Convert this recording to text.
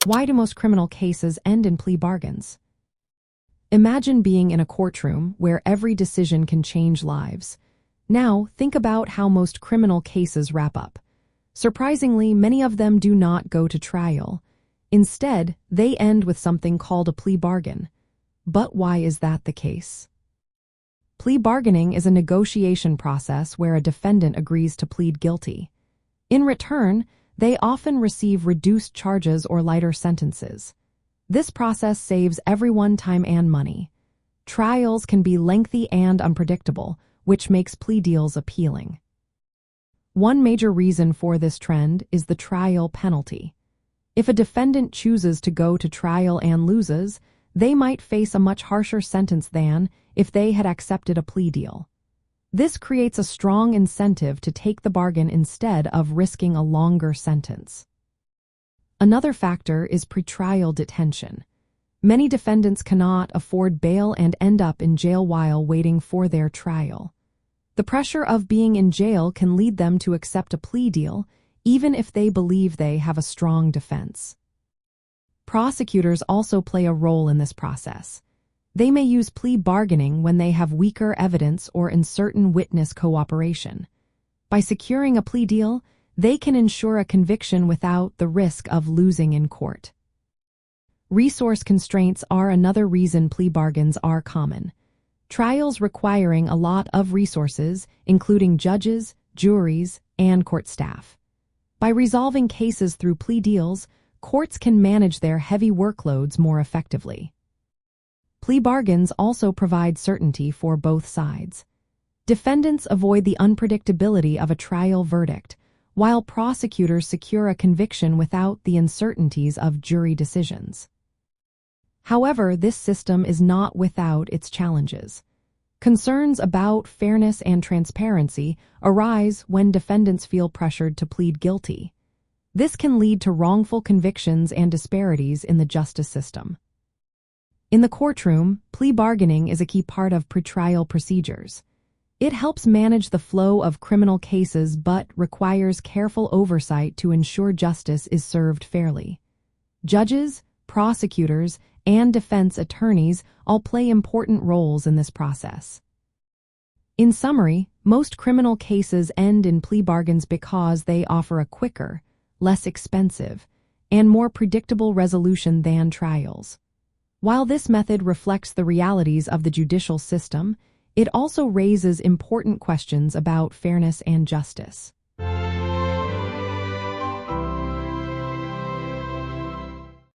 Why do most criminal cases end in plea bargains? Imagine being in a courtroom where every decision can change lives. Now, think about how most criminal cases wrap up. Surprisingly, many of them do not go to trial. Instead, they end with something called a plea bargain. But why is that the case? Plea bargaining is a negotiation process where a defendant agrees to plead guilty. In return, they often receive reduced charges or lighter sentences. This process saves everyone time and money. Trials can be lengthy and unpredictable, which makes plea deals appealing. One major reason for this trend is the trial penalty. If a defendant chooses to go to trial and loses, they might face a much harsher sentence than if they had accepted a plea deal. This creates a strong incentive to take the bargain instead of risking a longer sentence. Another factor is pretrial detention. Many defendants cannot afford bail and end up in jail while waiting for their trial. The pressure of being in jail can lead them to accept a plea deal, even if they believe they have a strong defense. Prosecutors also play a role in this process. They may use plea bargaining when they have weaker evidence or uncertain witness cooperation. By securing a plea deal, they can ensure a conviction without the risk of losing in court. Resource constraints are another reason plea bargains are common. Trials requiring a lot of resources, including judges, juries, and court staff. By resolving cases through plea deals, courts can manage their heavy workloads more effectively. Plea bargains also provide certainty for both sides. Defendants avoid the unpredictability of a trial verdict, while prosecutors secure a conviction without the uncertainties of jury decisions. However, this system is not without its challenges. Concerns about fairness and transparency arise when defendants feel pressured to plead guilty. This can lead to wrongful convictions and disparities in the justice system. In the courtroom, plea bargaining is a key part of pretrial procedures. It helps manage the flow of criminal cases but requires careful oversight to ensure justice is served fairly. Judges, prosecutors, and defense attorneys all play important roles in this process. In summary, most criminal cases end in plea bargains because they offer a quicker, less expensive, and more predictable resolution than trials. While this method reflects the realities of the judicial system, it also raises important questions about fairness and justice.